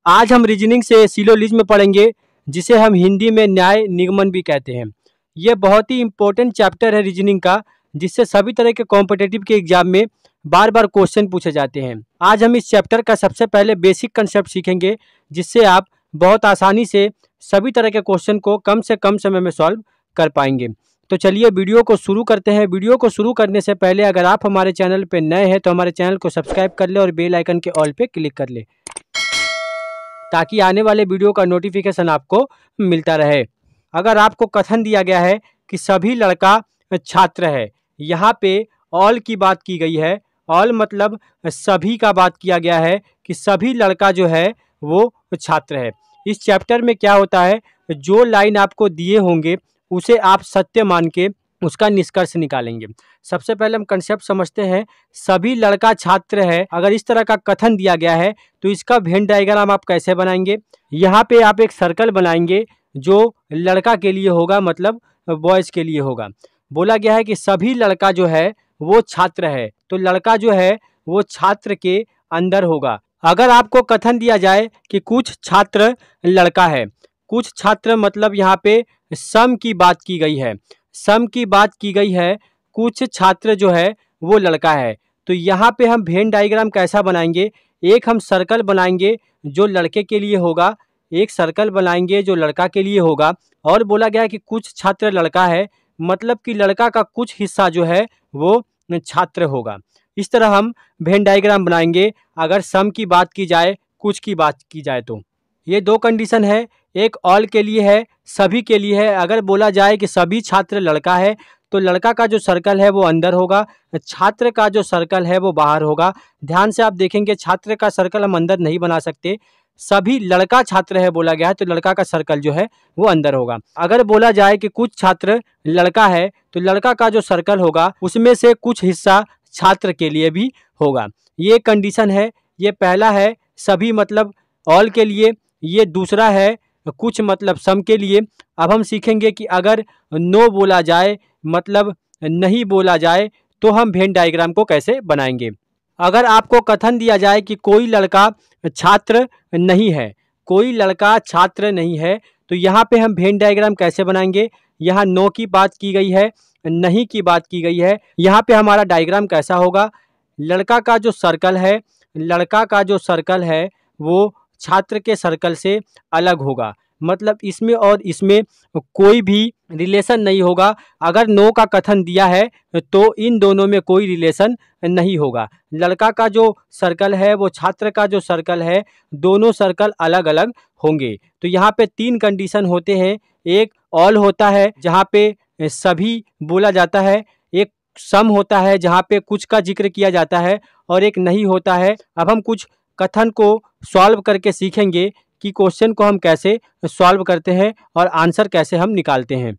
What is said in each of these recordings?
आज हम रीजनिंग से सिलोजिज्म पढ़ेंगे, जिसे हम हिंदी में न्याय निगमन भी कहते हैं। ये बहुत ही इंपॉर्टेंट चैप्टर है रीजनिंग का, जिससे सभी तरह के कॉम्पिटिटिव के एग्जाम में बार बार क्वेश्चन पूछे जाते हैं। आज हम इस चैप्टर का सबसे पहले बेसिक कंसेप्ट सीखेंगे, जिससे आप बहुत आसानी से सभी तरह के क्वेश्चन को कम से कम समय में सॉल्व कर पाएंगे। तो चलिए वीडियो को शुरू करते हैं। वीडियो को शुरू करने से पहले अगर आप हमारे चैनल पर नए हैं तो हमारे चैनल को सब्सक्राइब कर ले और बेल आइकन के ऑल पे क्लिक कर ले, ताकि आने वाले वीडियो का नोटिफिकेशन आपको मिलता रहे। अगर आपको कथन दिया गया है कि सभी लड़का छात्र है, यहाँ पे ऑल की बात की गई है। ऑल मतलब सभी का बात किया गया है कि सभी लड़का जो है वो छात्र है। इस चैप्टर में क्या होता है, जो लाइन आपको दिए होंगे उसे आप सत्य मान के उसका निष्कर्ष निकालेंगे। सबसे पहले हम कंसेप्ट समझते हैं। सभी लड़का छात्र है, अगर इस तरह का कथन दिया गया है तो इसका वेन डायग्राम आप कैसे बनाएंगे। यहाँ पे आप एक सर्कल बनाएंगे जो लड़का के लिए होगा, मतलब बॉयज़ के लिए होगा। बोला गया है कि सभी लड़का जो है वो छात्र है, तो लड़का जो है वो छात्र के अंदर होगा। अगर आपको कथन दिया जाए कि कुछ छात्र लड़का है, कुछ छात्र मतलब यहाँ पे सम की बात की गई है, सम की बात की गई है, कुछ छात्र जो है वो लड़का है, तो यहाँ पे हम वेन डायग्राम कैसा बनाएंगे। एक हम सर्कल बनाएंगे जो लड़के के लिए होगा, एक सर्कल बनाएंगे जो लड़का के लिए होगा। और बोला गया है कि कुछ छात्र लड़का है, मतलब कि लड़का का कुछ हिस्सा जो है वो छात्र होगा। इस तरह हम वेन डायग्राम बनाएंगे अगर सम की बात की जाए, कुछ की बात की जाए तो। ये दो कंडीशन है, एक ऑल के लिए है, सभी के लिए है। अगर बोला जाए कि सभी छात्र लड़का है तो लड़का का जो सर्कल है वो अंदर होगा, छात्र का जो सर्कल है वो बाहर होगा। ध्यान से आप देखेंगे छात्र का सर्कल हम अंदर नहीं बना सकते, सभी लड़का छात्र है बोला गया है तो लड़का का सर्कल जो है वो अंदर होगा। अगर बोला जाए कि कुछ छात्र लड़का है तो लड़का का जो सर्कल होगा उसमें से कुछ हिस्सा छात्र के लिए भी होगा। ये कंडीशन है। ये पहला है सभी मतलब ऑल के लिए, ये दूसरा है कुछ मतलब सम के लिए। अब हम सीखेंगे कि अगर नो बोला जाए, मतलब नहीं बोला जाए, तो हम वेन डायग्राम को कैसे बनाएंगे। अगर आपको कथन दिया जाए कि कोई लड़का छात्र नहीं है, कोई लड़का छात्र नहीं है, तो यहाँ पे हम वेन डायग्राम कैसे बनाएंगे। यहाँ नो की बात की गई है, नहीं की बात की गई है। यहाँ पे हमारा डायग्राम कैसा होगा, लड़का का जो सर्कल है, लड़का का जो सर्कल है वो छात्र के सर्कल से अलग होगा, मतलब इसमें और इसमें कोई भी रिलेशन नहीं होगा। अगर नो का कथन दिया है तो इन दोनों में कोई रिलेशन नहीं होगा। लड़का का जो सर्कल है वो छात्र का जो सर्कल है, दोनों सर्कल अलग अलग होंगे। तो यहाँ पे तीन कंडीशन होते हैं। एक ऑल होता है जहाँ पे सभी बोला जाता है, एक सम होता है जहाँ पे कुछ का जिक्र किया जाता है, और एक नहीं होता है। अब हम कुछ कथन को सॉल्व करके सीखेंगे कि क्वेश्चन को हम कैसे सॉल्व करते हैं और आंसर कैसे हम निकालते हैं।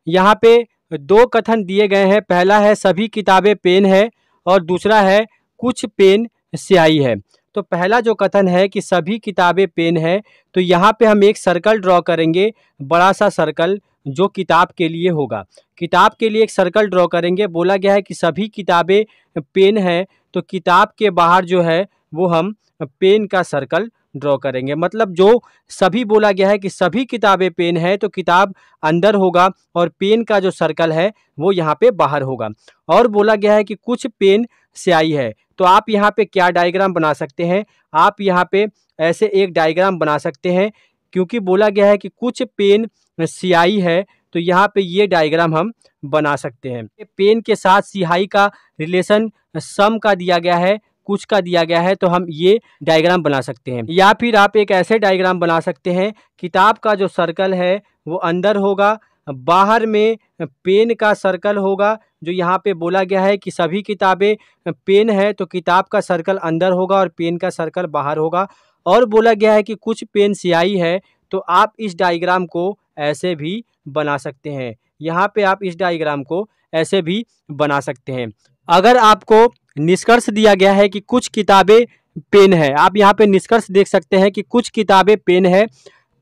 यहाँ पे दो कथन दिए गए हैं, पहला है सभी किताबें पेन है और दूसरा है कुछ पेन स्याही है। तो पहला जो कथन है कि सभी किताबें पेन है, तो यहाँ पे हम एक सर्कल ड्रॉ करेंगे, बड़ा सा सर्कल जो किताब के लिए होगा। किताब के लिए एक सर्कल ड्रॉ करेंगे। बोला गया है कि सभी किताबें पेन है, तो किताब के बाहर जो है वो हम पेन का सर्कल ड्रॉ करेंगे। मतलब जो सभी बोला गया है कि सभी किताबें पेन है, तो किताब अंदर होगा और पेन का जो सर्कल है वो यहाँ पे बाहर होगा। और बोला गया है कि कुछ पेन स्याही है, तो आप यहाँ पे क्या डायग्राम बना सकते हैं, आप यहाँ पे ऐसे एक डायग्राम बना सकते हैं। क्योंकि बोला गया है कि कुछ पेन स्याही है, तो यहाँ पे ये डायग्राम हम बना सकते हैं। पेन के साथ स्याही का रिलेशन सम का दिया गया है, कुछ का दिया गया है, तो हम ये डायग्राम बना सकते हैं। या फिर आप एक ऐसे डायग्राम बना सकते हैं, किताब का जो सर्कल है वो अंदर होगा, बाहर में पेन का सर्कल होगा। जो यहाँ पे बोला गया है कि सभी किताबें पेन है, तो किताब का सर्कल अंदर होगा और पेन का सर्कल बाहर होगा। और बोला गया है कि कुछ पेन स्याही है, तो आप इस डायग्राम को ऐसे भी बना सकते हैं। यहाँ पे आप इस डायग्राम को ऐसे भी बना सकते हैं। अगर आपको निष्कर्ष दिया गया है कि कुछ किताबें पेन है, आप यहाँ पे निष्कर्ष देख सकते हैं कि कुछ किताबें पेन है,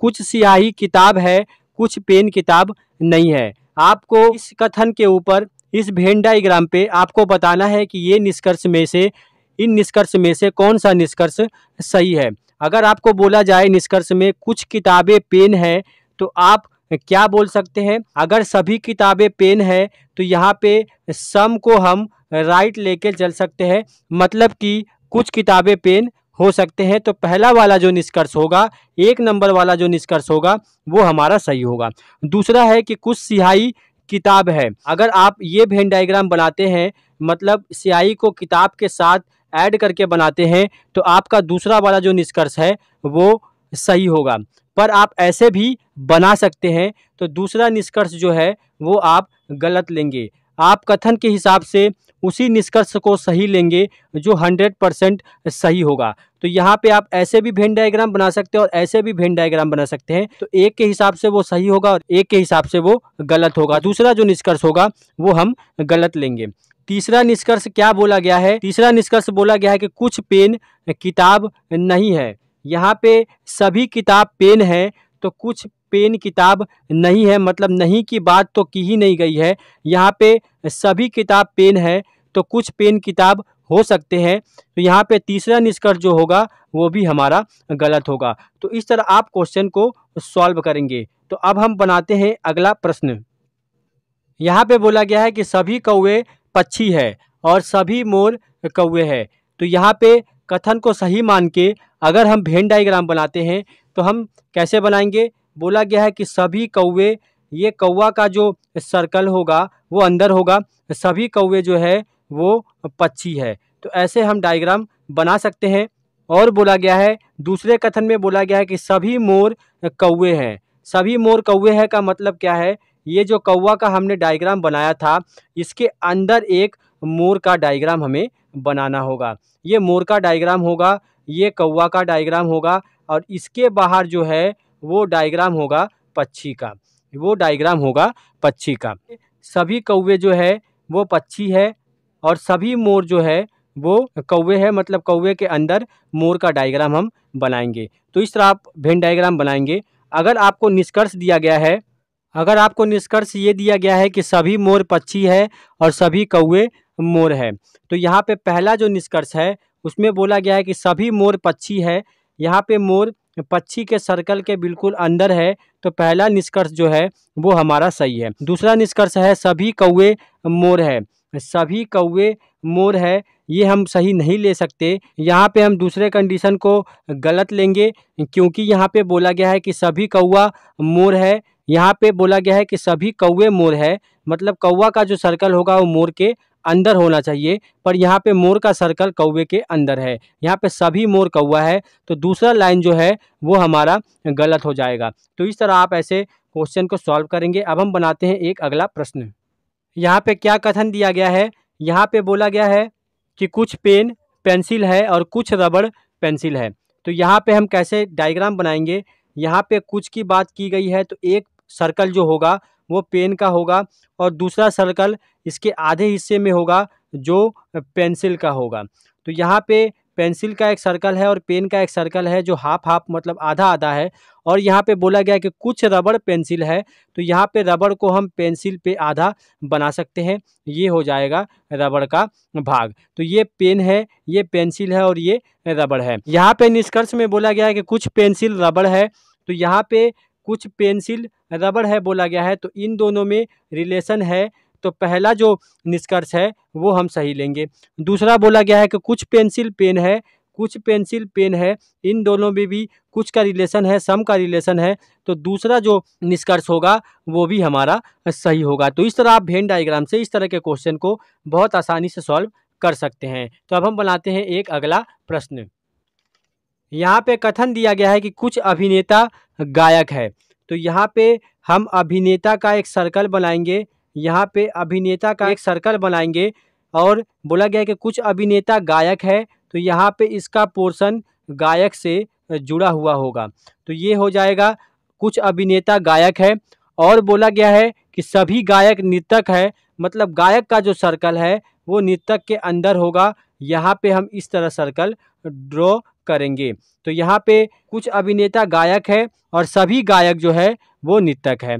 कुछ स्याही किताब है, कुछ पेन किताब नहीं है। आपको इस कथन के ऊपर, इस वेन डायग्राम पे आपको बताना है कि ये निष्कर्ष में से, इन निष्कर्ष में से कौन सा निष्कर्ष सही है। अगर आपको बोला जाए निष्कर्ष में कुछ किताबें पेन है, तो आप क्या बोल सकते हैं? अगर सभी किताबें पेन है तो यहाँ पे सम को हम राइट लेके चल सकते हैं, मतलब कि कुछ किताबें पेन हो सकते हैं। तो पहला वाला जो निष्कर्ष होगा, 1 नंबर वाला जो निष्कर्ष होगा, वो हमारा सही होगा। दूसरा है कि कुछ स्याही किताब है। अगर आप ये वेन डायग्राम बनाते हैं, मतलब स्याही को किताब के साथ ऐड करके बनाते हैं, तो आपका दूसरा वाला जो निष्कर्ष है वो सही होगा। पर आप ऐसे भी बना सकते हैं, तो दूसरा निष्कर्ष जो है वो आप गलत लेंगे। आप कथन के हिसाब से उसी निष्कर्ष को सही लेंगे जो 100% सही होगा। तो यहाँ पे आप ऐसे भी वेन डायग्राम बना सकते हैं और ऐसे भी वेन डायग्राम बना सकते हैं। तो एक के हिसाब से वो सही होगा और एक के हिसाब से वो गलत होगा। दूसरा जो निष्कर्ष होगा वो हम गलत लेंगे। तीसरा निष्कर्ष क्या बोला गया है? तीसरा निष्कर्ष बोला गया है कि कुछ पेन किताब नहीं है। यहाँ पे सभी किताब पेन है, तो कुछ पेन किताब नहीं है, मतलब नहीं की बात तो की ही नहीं गई है। यहाँ पे सभी किताब पेन है, तो कुछ पेन किताब हो सकते हैं। तो यहाँ पे तीसरा निष्कर्ष जो होगा वो भी हमारा गलत होगा। तो इस तरह आप क्वेश्चन को सॉल्व करेंगे। तो अब हम बनाते हैं अगला प्रश्न। यहाँ पे बोला गया है कि सभी कौवे पक्षी है और सभी मोर कौवे है। तो यहाँ पे कथन को सही मान के अगर हम वेन डायग्राम बनाते हैं तो हम कैसे बनाएंगे? बोला गया है कि सभी कौवे, ये कौवा का जो सर्कल होगा वो अंदर होगा, सभी कौवे जो है वो पक्षी है। तो ऐसे हम डायग्राम बना सकते हैं। और बोला गया है, दूसरे कथन में बोला गया है कि सभी मोर कौवे हैं। सभी मोर कौवे है का मतलब क्या है? ये जो कौवा का हमने डायग्राम बनाया था, इसके अंदर एक मोर का डायग्राम हमें बनाना होगा। ये मोर का डायग्राम होगा, ये कौवा का डायग्राम होगा और इसके बाहर जो है वो डायग्राम होगा पक्षी का, वो डायग्राम होगा पक्षी का। सभी कौवे जो है वो पक्षी है और सभी मोर जो है वो कौवे है, मतलब कौवे के अंदर मोर का डायग्राम हम बनाएंगे। तो इस तरह आप वेन डायग्राम बनाएंगे। अगर आपको निष्कर्ष दिया गया है, अगर आपको निष्कर्ष ये दिया गया है कि सभी मोर पक्षी है और सभी कौवे मोर है, तो यहाँ पे पहला जो निष्कर्ष है उसमें बोला गया है कि सभी मोर पक्षी है। यहाँ पे मोर पक्षी के सर्कल के बिल्कुल अंदर है, तो पहला निष्कर्ष जो है वो हमारा सही है। दूसरा निष्कर्ष है सभी कौवे मोर है। सभी कौवे मोर है, ये हम सही नहीं ले सकते। यहाँ पे हम दूसरे कंडीशन को गलत लेंगे, क्योंकि यहाँ पे बोला गया है कि सभी कौवा मोर है। यहाँ पे बोला गया है कि सभी कौवे मोर है, मतलब कौवा का जो सर्कल होगा वो मोर के अंदर होना चाहिए, पर यहाँ पे मोर का सर्कल कौवे के अंदर है। यहाँ पे सभी मोर कौवा है, तो दूसरा लाइन जो है वो हमारा गलत हो जाएगा। तो इस तरह आप ऐसे क्वेश्चन को सॉल्व करेंगे। अब हम बनाते हैं एक अगला प्रश्न। यहाँ पे क्या कथन दिया गया है? यहाँ पे बोला गया है कि कुछ पेन पेंसिल है और कुछ रबड़ पेंसिल है। तो यहाँ पे हम कैसे डायग्राम बनाएंगे? यहाँ पे कुछ की बात की गई है, तो एक सर्कल जो होगा वो पेन का होगा और दूसरा सर्कल इसके आधे हिस्से में होगा जो पेंसिल का होगा। तो यहाँ पे पेंसिल का एक सर्कल है और पेन का एक सर्कल है जो हाफ हाफ, मतलब आधा आधा है। और यहाँ पे बोला गया है कि कुछ रबड़ पेंसिल है, तो यहाँ पे रबड़ को हम पेंसिल पे आधा बना सकते हैं, ये हो जाएगा रबड़ का भाग। तो ये पेन है, ये पेंसिल है और ये रबड़ है। यहाँ पे निष्कर्ष में बोला गया है कि कुछ पेंसिल रबड़ है, तो यहाँ पे कुछ पेंसिल रबड़ है बोला गया है, तो इन दोनों में रिलेशन है, तो पहला जो निष्कर्ष है वो हम सही लेंगे। दूसरा बोला गया है कि कुछ पेंसिल पेन है, कुछ पेंसिल पेन है, इन दोनों में भी कुछ का रिलेशन है, सम का रिलेशन है, तो दूसरा जो निष्कर्ष होगा वो भी हमारा सही होगा। तो इस तरह आप वेन डायग्राम से इस तरह के क्वेश्चन को बहुत आसानी से सॉल्व कर सकते हैं। तो अब हम बनाते हैं एक अगला प्रश्न। यहाँ पे कथन दिया गया है कि कुछ अभिनेता गायक है। तो यहाँ पे हम अभिनेता का एक सर्कल बनाएंगे, यहाँ पे अभिनेता का एक सर्कल बनाएंगे और बोला गया है कि कुछ अभिनेता गायक है, तो यहाँ पे इसका पोर्शन गायक से जुड़ा हुआ होगा, तो ये हो जाएगा कुछ अभिनेता गायक है। और बोला गया है कि सभी गायक नृतक है, मतलब गायक का जो सर्कल है वो नृतक के अंदर होगा। यहाँ पे हम इस तरह सर्कल ड्रॉ करेंगे। तो यहाँ पे कुछ अभिनेता गायक है और सभी गायक जो है वो नृतक है।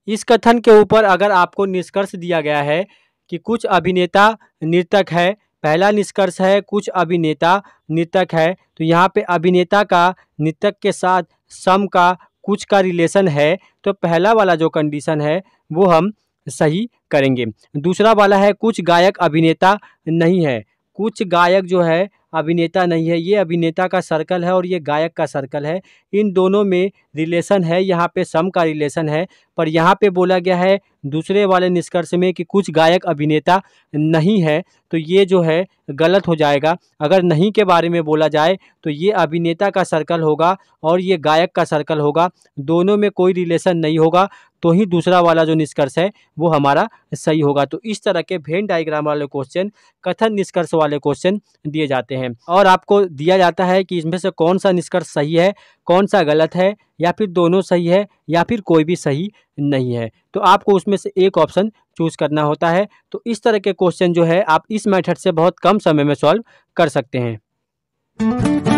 इस कथन के ऊपर अगर आपको निष्कर्ष दिया गया है कि कुछ अभिनेता नृतक है, पहला निष्कर्ष है कुछ अभिनेता नृतक है, तो यहाँ पे अभिनेता का नृतक के साथ सम का कुछ का रिलेशन है, तो पहला वाला जो कंडीशन है वो हम सही करेंगे। दूसरा वाला है कुछ गायक अभिनेता नहीं है, कुछ गायक जो है अभिनेता नहीं है, ये अभिनेता का सर्कल है और ये गायक का सर्कल है, इन दोनों में रिलेशन है, यहाँ पे सम का रिलेशन है। पर यहाँ पे बोला गया है दूसरे वाले निष्कर्ष में कि कुछ गायक अभिनेता नहीं है, तो ये जो है गलत हो जाएगा। अगर नहीं के बारे में बोला जाए तो ये अभिनेता का सर्कल होगा और ये गायक का सर्कल होगा, दोनों में कोई रिलेशन नहीं होगा, तो ही दूसरा वाला जो निष्कर्ष है वो हमारा सही होगा। तो इस तरह के वेन डायग्राम वाले क्वेश्चन, कथन निष्कर्ष वाले क्वेश्चन दिए जाते हैं और आपको दिया जाता है कि इसमें से कौन सा निष्कर्ष सही है, कौन सा गलत है, या फिर दोनों सही है, या फिर कोई भी सही नहीं है। तो आपको उसमें से एक ऑप्शन चूज करना होता है। तो इस तरह के क्वेश्चन जो है आप इस मेथड से बहुत कम समय में सॉल्व कर सकते हैं।